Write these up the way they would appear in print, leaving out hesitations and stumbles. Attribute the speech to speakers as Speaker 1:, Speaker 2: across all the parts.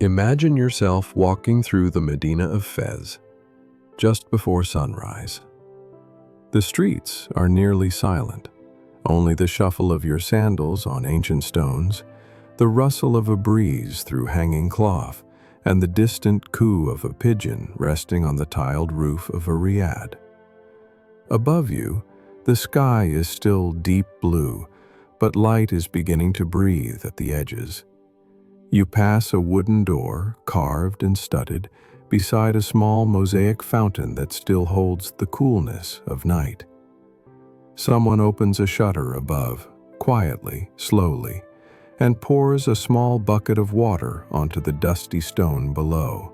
Speaker 1: Imagine yourself walking through the Medina of Fez, just before sunrise. The streets are nearly silent, only the shuffle of your sandals on ancient stones, the rustle of a breeze through hanging cloth, and the distant coo of a pigeon resting on the tiled roof of a riad. Above you, the sky is still deep blue, but light is beginning to breathe at the edges. You pass a wooden door, carved and studded, beside a small mosaic fountain that still holds the coolness of night. Someone opens a shutter above, quietly, slowly, and pours a small bucket of water onto the dusty stone below.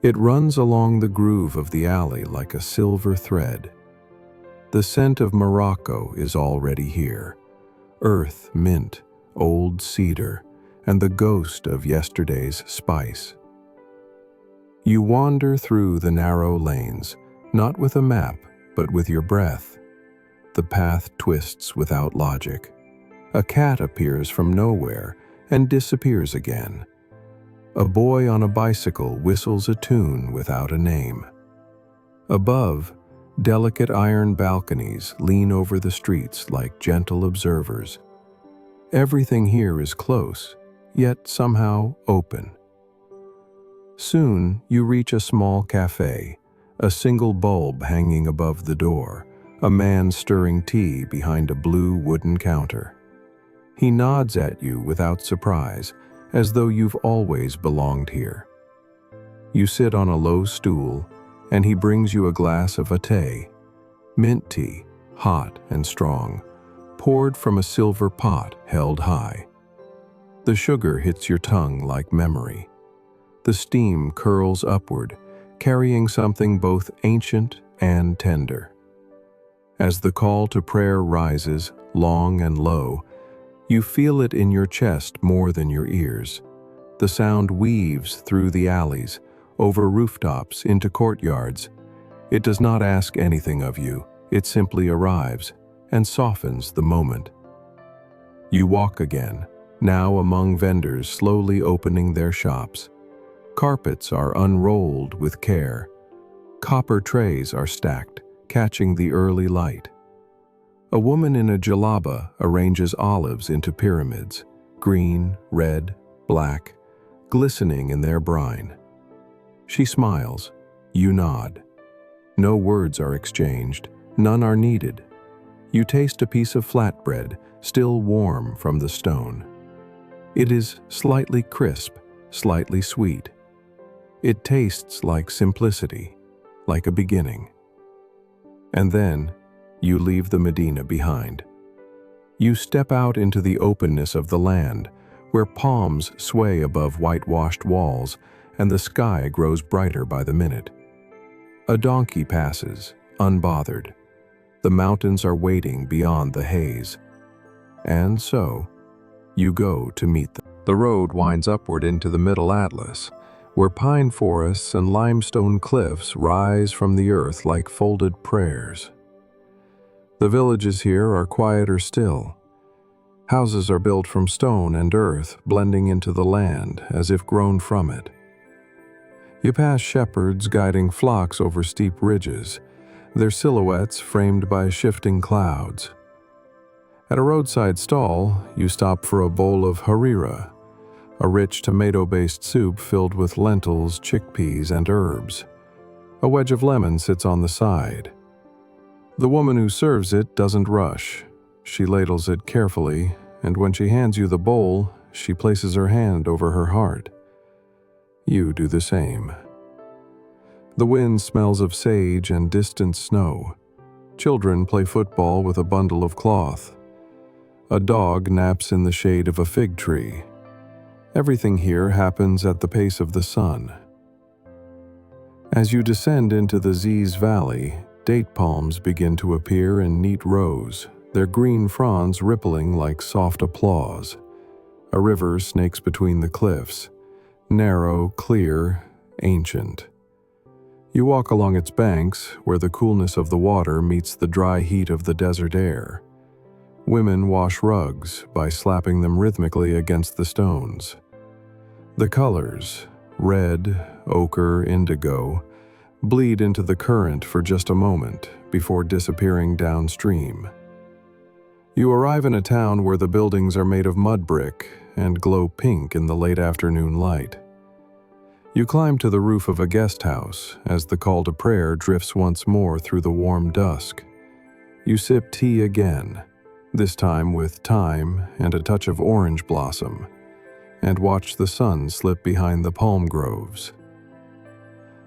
Speaker 1: It runs along the groove of the alley like a silver thread. The scent of Morocco is already here. Earth, mint, old cedar, and the ghost of yesterday's spice. You wander through the narrow lanes, not with a map, but with your breath. The path twists without logic. A cat appears from nowhere and disappears again. A boy on a bicycle whistles a tune without a name. Above, delicate iron balconies lean over the streets like gentle observers. Everything here is close, yet somehow open. Soon you reach a small cafe, a single bulb hanging above the door, a man stirring tea behind a blue wooden counter. He nods at you without surprise, as though you've always belonged here. You sit on a low stool, and he brings you a glass of atay, mint tea, hot and strong, poured from a silver pot held high. The sugar hits your tongue like memory. The steam curls upward, carrying something both ancient and tender. As the call to prayer rises, long and low, you feel it in your chest more than your ears. The sound weaves through the alleys, over rooftops, into courtyards. It does not ask anything of you, it simply arrives and softens the moment. You walk again, now among vendors slowly opening their shops. Carpets are unrolled with care. Copper trays are stacked, catching the early light. A woman in a jalaba arranges olives into pyramids, green, red, black, glistening in their brine. She smiles. You nod. No words are exchanged. None are needed. You taste a piece of flatbread, still warm from the stone. It is slightly crisp, slightly sweet. It tastes like simplicity, like a beginning. And then, you leave the Medina behind. You step out into the openness of the land, where palms sway above whitewashed walls and the sky grows brighter by the minute. A donkey passes, unbothered. The mountains are waiting beyond the haze. And so, you go to meet them. The road winds upward into the Middle Atlas, where pine forests and limestone cliffs rise from the earth like folded prayers. The villages here are quieter still. Houses are built from stone and earth, blending into the land as if grown from it. You pass shepherds guiding flocks over steep ridges, their silhouettes framed by shifting clouds. At a roadside stall, you stop for a bowl of harira, a rich tomato-based soup filled with lentils, chickpeas, and herbs. A wedge of lemon sits on the side. The woman who serves it doesn't rush. She ladles it carefully, and when she hands you the bowl, she places her hand over her heart. You do the same. The wind smells of sage and distant snow. Children play football with a bundle of cloth. A dog naps in the shade of a fig tree. Everything here happens at the pace of the sun. As you descend into the Ziz Valley, date palms begin to appear in neat rows, their green fronds rippling like soft applause. A river snakes between the cliffs, narrow, clear, ancient. You walk along its banks, where the coolness of the water meets the dry heat of the desert air. Women wash rugs by slapping them rhythmically against the stones. The colors, red, ochre, indigo, bleed into the current for just a moment before disappearing downstream. You arrive in a town where the buildings are made of mud brick and glow pink in the late afternoon light. You climb to the roof of a guest house as the call to prayer drifts once more through the warm dusk. You sip tea again, this time with thyme and a touch of orange blossom, and watch the sun slip behind the palm groves.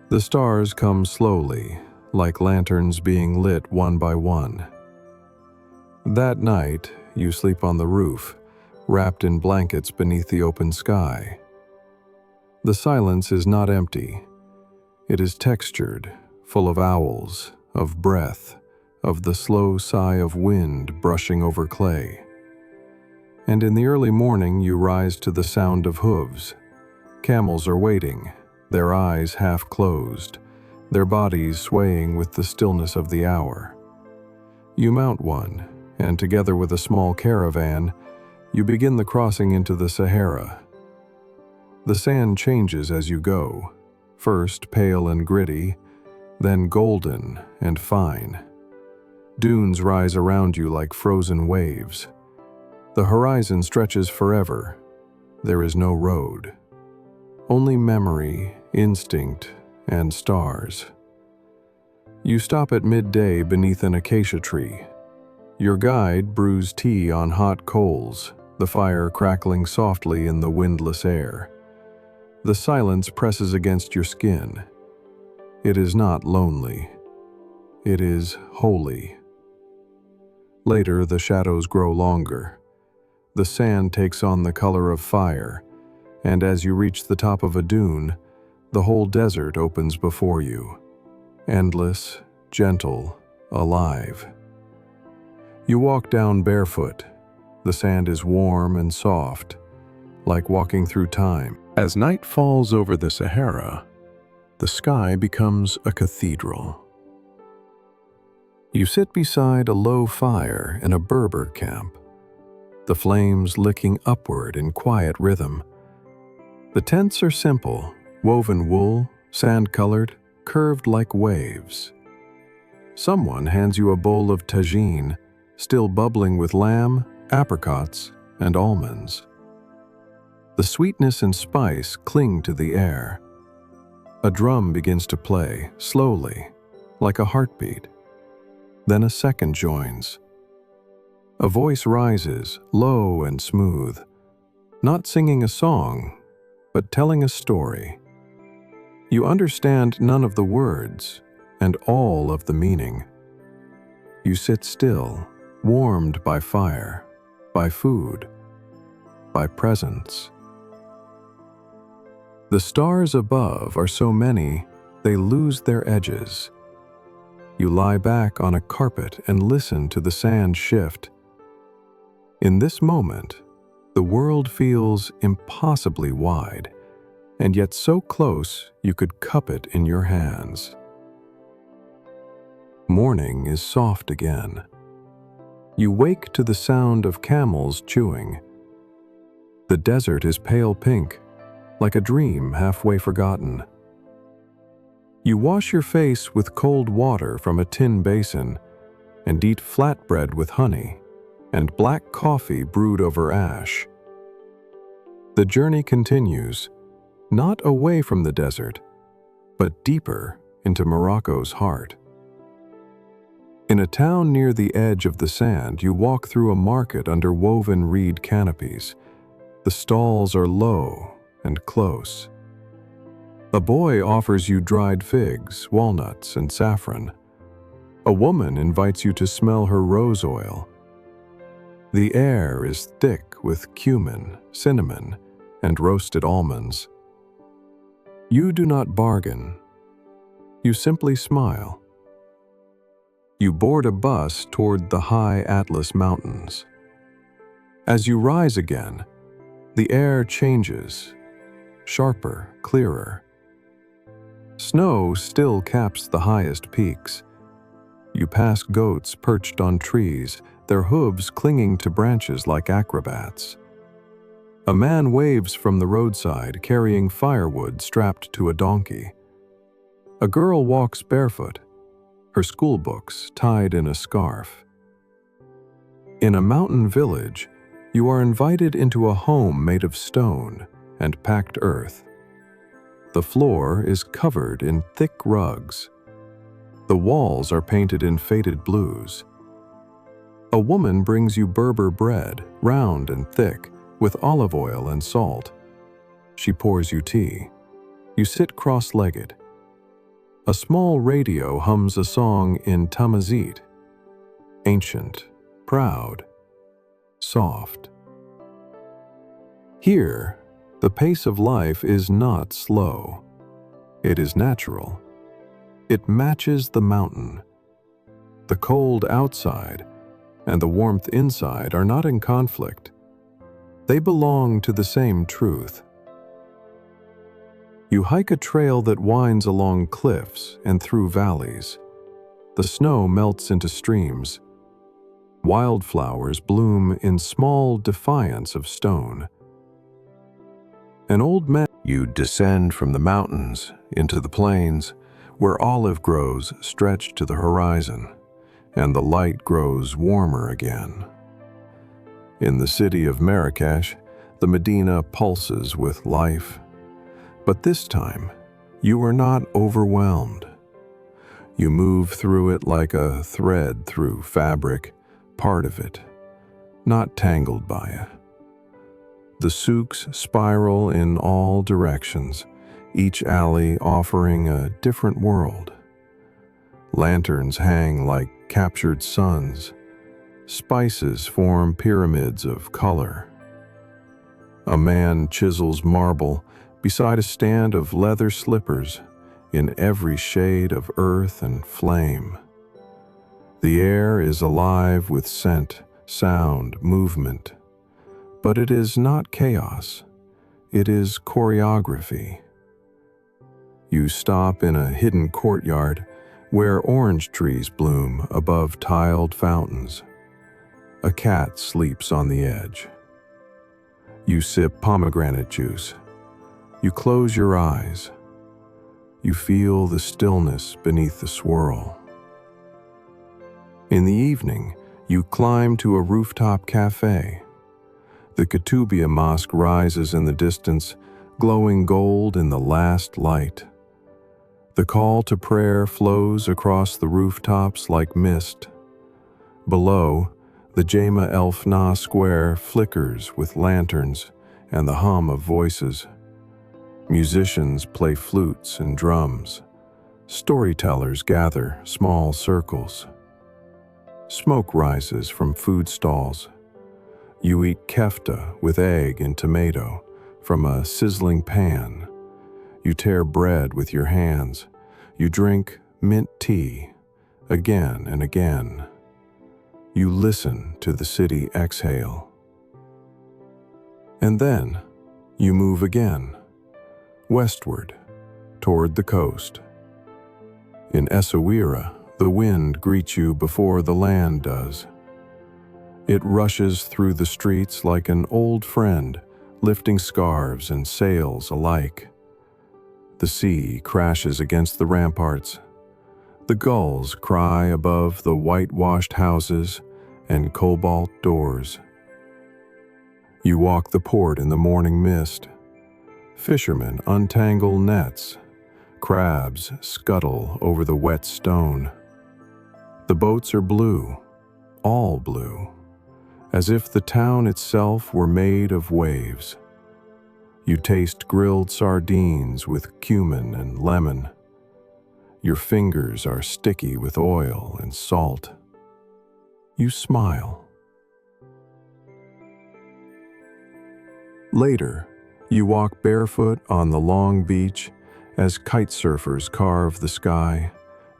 Speaker 1: The stars come slowly, like lanterns being lit one by one. That night, you sleep on the roof, wrapped in blankets beneath the open sky. The silence is not empty. It is textured, full of owls, of breath, of the slow sigh of wind brushing over clay. And in the early morning you rise to the sound of hooves. Camels are waiting, their eyes half closed, their bodies swaying with the stillness of the hour. You mount one, and together with a small caravan, you begin the crossing into the Sahara. The sand changes as you go, first pale and gritty, then golden and fine. Dunes rise around you like frozen waves. The horizon stretches forever. There is no road. Only memory, instinct, and stars. You stop at midday beneath an acacia tree. Your guide brews tea on hot coals, the fire crackling softly in the windless air. The silence presses against your skin. It is not lonely. It is holy. Later, the shadows grow longer. The sand takes on the color of fire, and as you reach the top of a dune, the whole desert opens before you. Endless, gentle, alive. You walk down barefoot. The sand is warm and soft, like walking through time. As night falls over the Sahara, the sky becomes a cathedral. You sit beside a low fire in a Berber camp, the flames licking upward in quiet rhythm. The tents are simple, woven wool, sand-colored, curved like waves. Someone hands you a bowl of tagine, still bubbling with lamb, apricots, and almonds. The sweetness and spice cling to the air. A drum begins to play, slowly, like a heartbeat. Then a second joins. A voice rises, low and smooth, not singing a song, but telling a story. You understand none of the words and all of the meaning. You sit still, warmed by fire, by food, by presence. The stars above are so many, they lose their edges. You lie back on a carpet and listen to the sand shift. In this moment, the world feels impossibly wide, and yet so close you could cup it in your hands. Morning is soft again. You wake to the sound of camels chewing. The desert is pale pink, like a dream halfway forgotten. You wash your face with cold water from a tin basin and eat flatbread with honey and black coffee brewed over ash. The journey continues, not away from the desert, but deeper into Morocco's heart. In a town near the edge of the sand, you walk through a market under woven reed canopies. The stalls are low and close. A boy offers you dried figs, walnuts, and saffron. A woman invites you to smell her rose oil. The air is thick with cumin, cinnamon, and roasted almonds. You do not bargain. You simply smile. You board a bus toward the high Atlas Mountains. As you rise again, the air changes, sharper, clearer. Snow still caps the highest peaks. You pass goats perched on trees, their hooves clinging to branches like acrobats. A man waves from the roadside carrying firewood strapped to a donkey. A girl walks barefoot, her school books tied in a scarf. In a mountain village, you are invited into a home made of stone and packed earth. The floor is covered in thick rugs. The walls are painted in faded blues. A woman brings you Berber bread, round and thick, with olive oil and salt. She pours you tea. You sit cross-legged. A small radio hums a song in Tamazight, ancient, proud, soft. Here, the pace of life is not slow. It is natural. It matches the mountain. The cold outside and the warmth inside are not in conflict. They belong to the same truth. You hike a trail that winds along cliffs and through valleys. The snow melts into streams. Wildflowers bloom in small defiance of stone. An old man. You descend from the mountains into the plains, where olive groves stretch to the horizon, and the light grows warmer again. In the city of Marrakech, the Medina pulses with life. But this time, you are not overwhelmed. You move through it like a thread through fabric, part of it, not tangled by it. The souks spiral in all directions, each alley offering a different world. Lanterns hang like captured suns. Spices form pyramids of color. A man chisels marble beside a stand of leather slippers in every shade of earth and flame. The air is alive with scent, sound, movement. But it is not chaos. It is choreography. You stop in a hidden courtyard where orange trees bloom above tiled fountains. A cat sleeps on the edge. You sip pomegranate juice. You close your eyes. You feel the stillness beneath the swirl. In the evening, you climb to a rooftop cafe. The Ketubia Mosque rises in the distance, glowing gold in the last light. The call to prayer flows across the rooftops like mist. Below, the Jama El Fna Square flickers with lanterns and the hum of voices. Musicians play flutes and drums. Storytellers gather small circles. Smoke rises from food stalls. You eat kefta with egg and tomato from a sizzling pan. You tear bread with your hands. You drink mint tea again and again. You listen to the city exhale. And then you move again, westward, toward the coast. In Essaouira, the wind greets you before the land does. It rushes through the streets like an old friend, lifting scarves and sails alike. The sea crashes against the ramparts. The gulls cry above the whitewashed houses and cobalt doors. You walk the port in the morning mist. Fishermen untangle nets. Crabs scuttle over the wet stone. The boats are blue, all blue, as if the town itself were made of waves. You taste grilled sardines with cumin and lemon. Your fingers are sticky with oil and salt. You smile. Later, you walk barefoot on the long beach as kite surfers carve the sky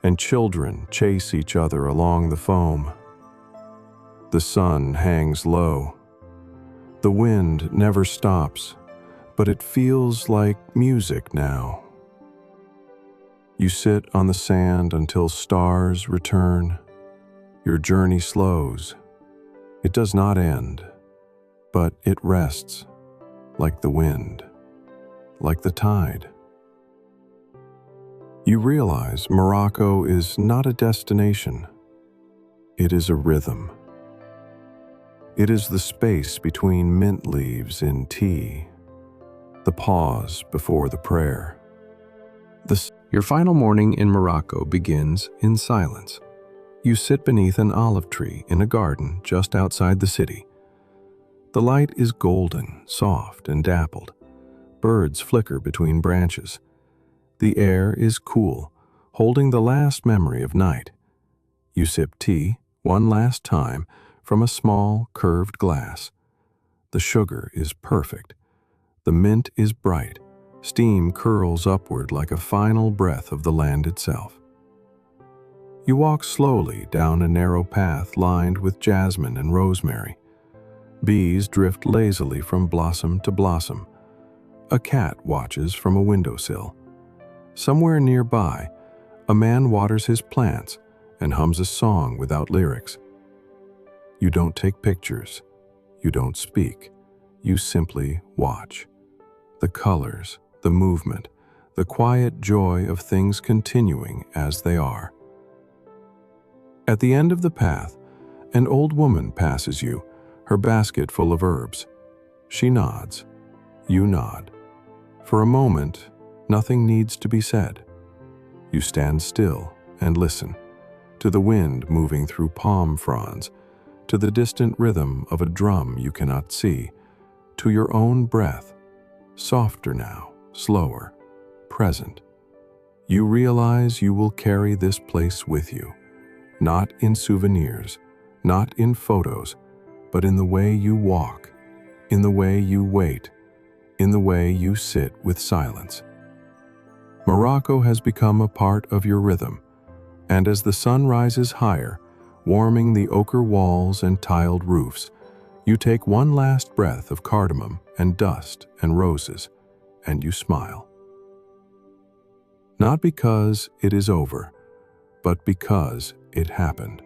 Speaker 1: and children chase each other along the foam. The sun hangs low. The wind never stops, but it feels like music now. You sit on the sand until stars return. Your journey slows. It does not end, but it rests. like the wind, like the tide. You realize Morocco is not a destination. It is a rhythm. It is the space between mint leaves in tea, the pause before the prayer. Your final morning in Morocco begins in silence. You sit beneath an olive tree in a garden just outside the city. The light is golden, soft, and dappled. Birds flicker between branches. The air is cool, holding the last memory of night. You sip tea, one last time, from a small, curved glass. The sugar is perfect. The mint is bright. Steam curls upward like a final breath of the land itself. You walk slowly down a narrow path lined with jasmine and rosemary. Bees drift lazily from blossom to blossom. A cat watches from a windowsill. Somewhere nearby, a man waters his plants and hums a song without lyrics. You don't take pictures. You don't speak. You simply watch. The colors, the movement, the quiet joy of things continuing as they are. At the end of the path, an old woman passes you, her basket full of herbs. She nods. You nod. For a moment, nothing needs to be said. You stand still and listen, to the wind moving through palm fronds, to the distant rhythm of a drum you cannot see, to your own breath, softer now, slower, present. You realize you will carry this place with you, not in souvenirs, not in photos, but in the way you walk, in the way you wait, in the way you sit with silence. Morocco has become a part of your rhythm, and as the sun rises higher, warming the ochre walls and tiled roofs, you take one last breath of cardamom and dust and roses, and you smile. Not because it is over, but because it happened.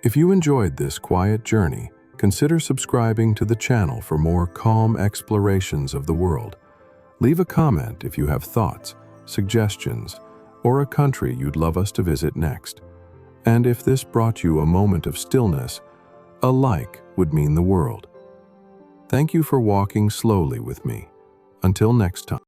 Speaker 1: If you enjoyed this quiet journey, consider subscribing to the channel for more calm explorations of the world. Leave a comment if you have thoughts, suggestions, or a country you'd love us to visit next. And if this brought you a moment of stillness, a like would mean the world. Thank you for walking slowly with me. Until next time.